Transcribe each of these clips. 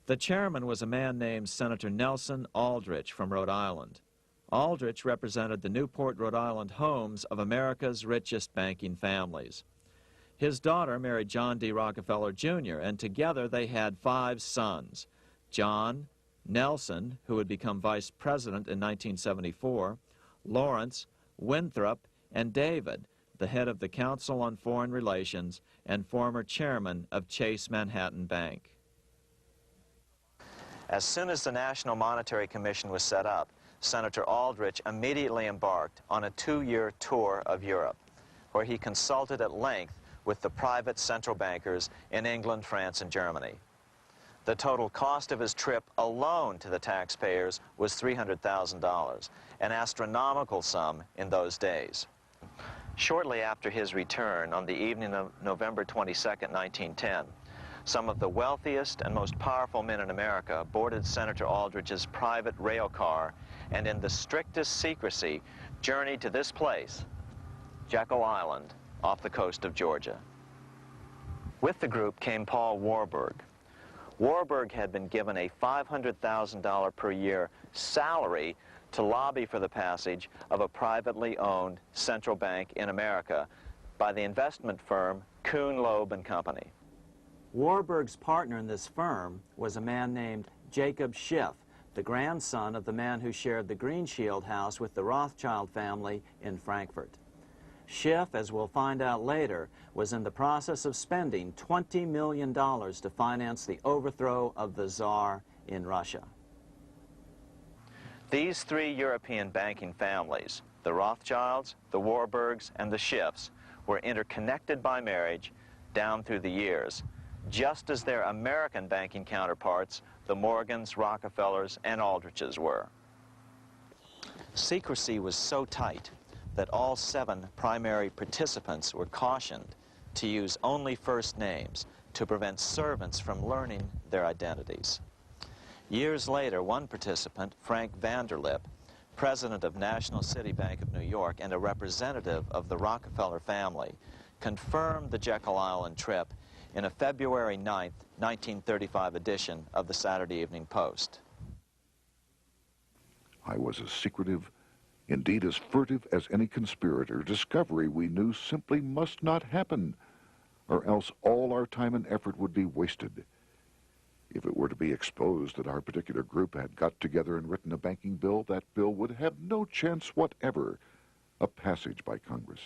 The chairman was a man named Senator Nelson Aldrich from Rhode Island. Aldrich represented the Newport, Rhode Island homes of America's richest banking families. His daughter married John D. Rockefeller, Jr., and together they had 5 sons: John, Nelson, who would become vice president in 1974, Lawrence, Winthrop, and David, the head of the Council on Foreign Relations and former chairman of Chase Manhattan Bank. As soon as the National Monetary Commission was set up, Senator Aldrich immediately embarked on a 2-year tour of Europe, where he consulted at length with the private central bankers in England, France, and Germany. The total cost of his trip alone to the taxpayers was $300,000, an astronomical sum in those days. Shortly after his return, on the evening of November 22, 1910, some of the wealthiest and most powerful men in America boarded Senator Aldrich's private rail car and in the strictest secrecy journeyed to this place, Jekyll Island, off the coast of Georgia. With the group came Paul Warburg. Warburg had been given a $500,000 per year salary to lobby for the passage of a privately owned central bank in America by the investment firm Kuhn, Loeb and Company. Warburg's partner in this firm was a man named Jacob Schiff, the grandson of the man who shared the Green Shield house with the Rothschild family in Frankfurt. Schiff, as we'll find out later, was in the process of spending $20 million to finance the overthrow of the Tsar in Russia. These 3 European banking families, the Rothschilds, the Warburgs, and the Schiffs, were interconnected by marriage down through the years, just as their American banking counterparts, the Morgans, Rockefellers, and Aldriches were. Secrecy was so tight that all 7 primary participants were cautioned to use only first names to prevent servants from learning their identities. Years later, one participant, Frank Vanderlip, president of National City Bank of New York and a representative of the Rockefeller family, confirmed the Jekyll Island trip in a February 9, 1935 edition of the Saturday Evening Post. I was as secretive, indeed as furtive as any conspirator. Discovery, we knew, simply must not happen, or else all our time and effort would be wasted. If it were to be exposed that our particular group had got together and written a banking bill, that bill would have no chance whatever of passage by Congress.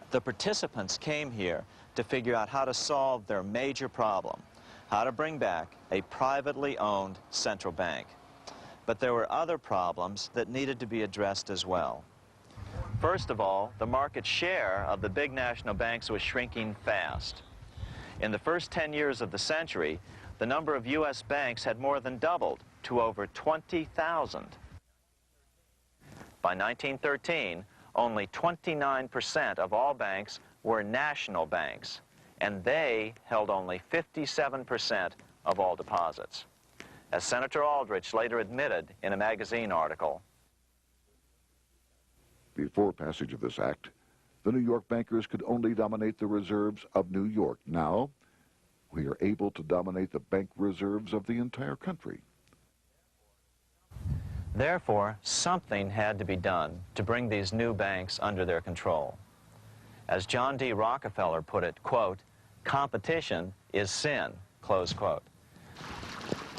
The participants came here to figure out how to solve their major problem, how to bring back a privately owned central bank. But there were other problems that needed to be addressed as well. First of all, the market share of the big national banks was shrinking fast. In the first 10 years of the century, the number of U.S. banks had more than doubled to over 20,000. By 1913, only 29% of all banks were national banks, and they held only 57% of all deposits. As Senator Aldrich later admitted in a magazine article, before passage of this act, the New York bankers could only dominate the reserves of New York. Now, we are able to dominate the bank reserves of the entire country. Therefore, something had to be done to bring these new banks under their control. As John D. Rockefeller put it, quote, "Competition is sin," close quote.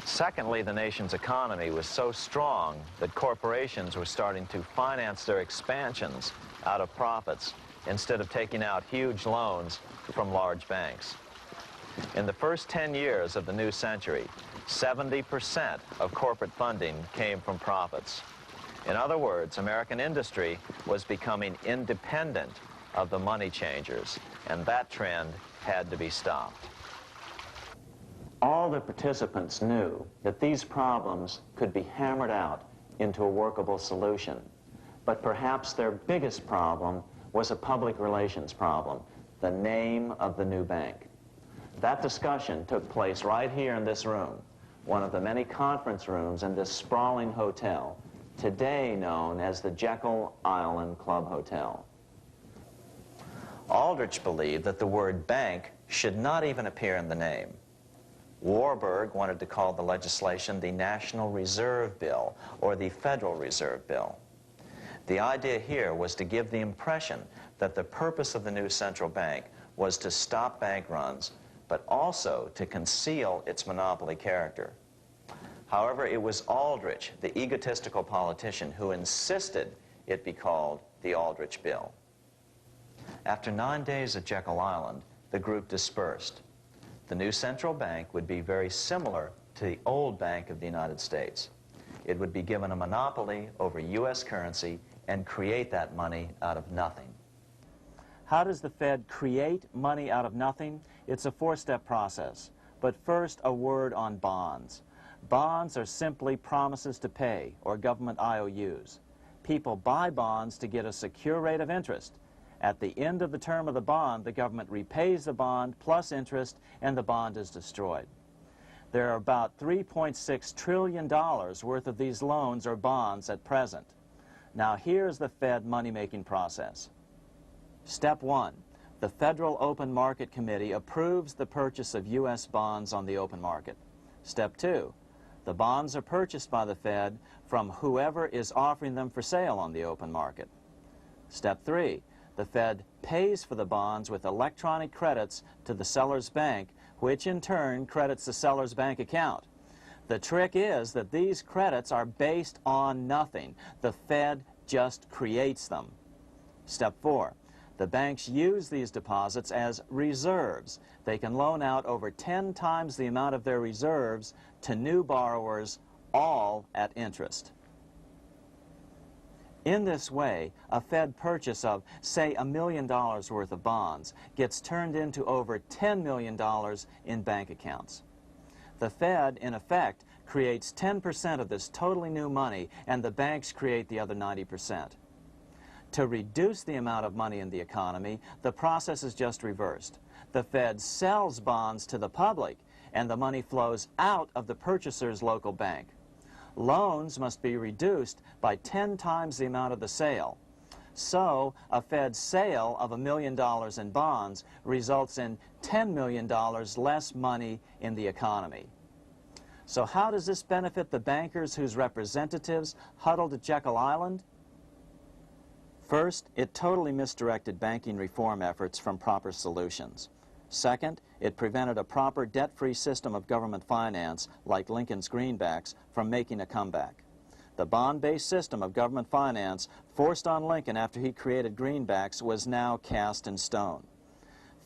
Secondly, the nation's economy was so strong that corporations were starting to finance their expansions out of profits instead of taking out huge loans from large banks. In the first 10 years of the new century, 70% of corporate funding came from profits. In other words, American industry was becoming independent of the money changers, and that trend had to be stopped. All the participants knew that these problems could be hammered out into a workable solution, but perhaps their biggest problem was a public relations problem, the name of the new bank. That discussion took place right here in this room, one of the many conference rooms in this sprawling hotel, today known as the Jekyll Island Club Hotel. Aldrich believed that the word bank should not even appear in the name. Warburg wanted to call the legislation the National Reserve Bill or the Federal Reserve Bill. The idea here was to give the impression that the purpose of the new central bank was to stop bank runs, but also to conceal its monopoly character. However, it was Aldrich, the egotistical politician, who insisted it be called the Aldrich Bill. After 9 days at Jekyll Island, the group dispersed. The new central bank would be very similar to the old Bank of the United States. It would be given a monopoly over U.S. currency and create that money out of nothing. How does the Fed create money out of nothing? It's a four-step process. But first, a word on bonds. Bonds are simply promises to pay, or government IOUs. People buy bonds to get a secure rate of interest. At the end of the term of the bond, the government repays the bond plus interest, and the bond is destroyed. There are about $3.6 trillion worth of these loans or bonds at present. Now here's the Fed money-making process. Step 1. The Federal Open Market Committee approves the purchase of U.S. bonds on the open market. Step 2. The bonds are purchased by the Fed from whoever is offering them for sale on the open market. Step 3. The Fed pays for the bonds with electronic credits to the seller's bank, which in turn credits the seller's bank account. The trick is that these credits are based on nothing. The Fed just creates them. Step 4. The banks use these deposits as reserves. They can loan out over 10 times the amount of their reserves to new borrowers, all at interest. In this way, a Fed purchase of, say, $1 million worth of bonds gets turned into over $10 million in bank accounts. The Fed, in effect, creates 10% of this totally new money, and the banks create the other 90%. To reduce the amount of money in the economy, the process is just reversed. The Fed sells bonds to the public, and the money flows out of the purchaser's local bank. Loans must be reduced by 10 times the amount of the sale. So, a Fed sale of $1 million in bonds results in $10 million less money in the economy. So how does this benefit the bankers whose representatives huddled at Jekyll Island? First, it totally misdirected banking reform efforts from proper solutions. Second, it prevented a proper debt-free system of government finance, like Lincoln's greenbacks, from making a comeback. The bond-based system of government finance forced on Lincoln after he created greenbacks was now cast in stone.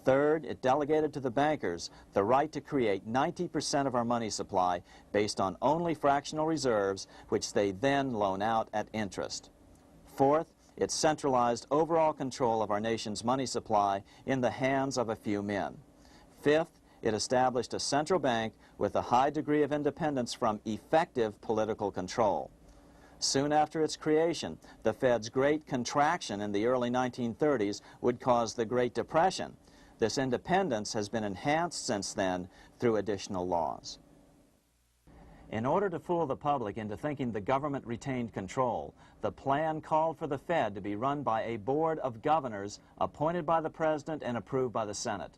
Third, it delegated to the bankers the right to create 90% of our money supply based on only fractional reserves, which they then loan out at interest. Fourth, it centralized overall control of our nation's money supply in the hands of a few men. Fifth, it established a central bank with a high degree of independence from effective political control. Soon after its creation, the Fed's great contraction in the early 1930s would cause the Great Depression. This independence has been enhanced since then through additional laws. In order to fool the public into thinking the government retained control, the plan called for the Fed to be run by a board of governors appointed by the President and approved by the Senate.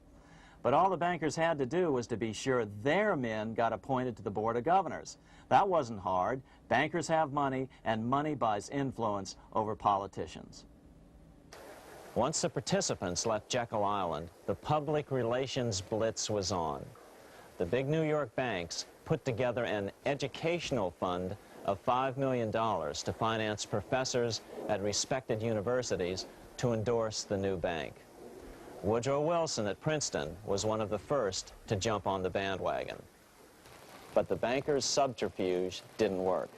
But all the bankers had to do was to be sure their men got appointed to the board of governors. That wasn't hard. Bankers have money, and money buys influence over politicians. Once the participants left Jekyll Island, the public relations blitz was on. The big New York banks put together an educational fund of $5 million to finance professors at respected universities to endorse the new bank. Woodrow Wilson at Princeton was one of the first to jump on the bandwagon. But the bankers' subterfuge didn't work.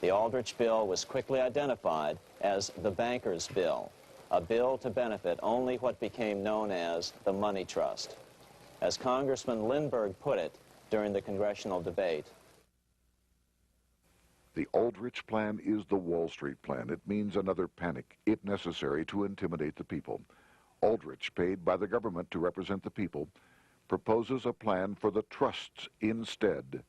The Aldrich Bill was quickly identified as the bankers' bill, a bill to benefit only what became known as the money trust. As Congressman Lindbergh put it during the congressional debate, the Aldrich Plan is the Wall Street Plan. It means another panic, if necessary, to intimidate the people. Aldrich, paid by the government to represent the people, proposes a plan for the trusts instead.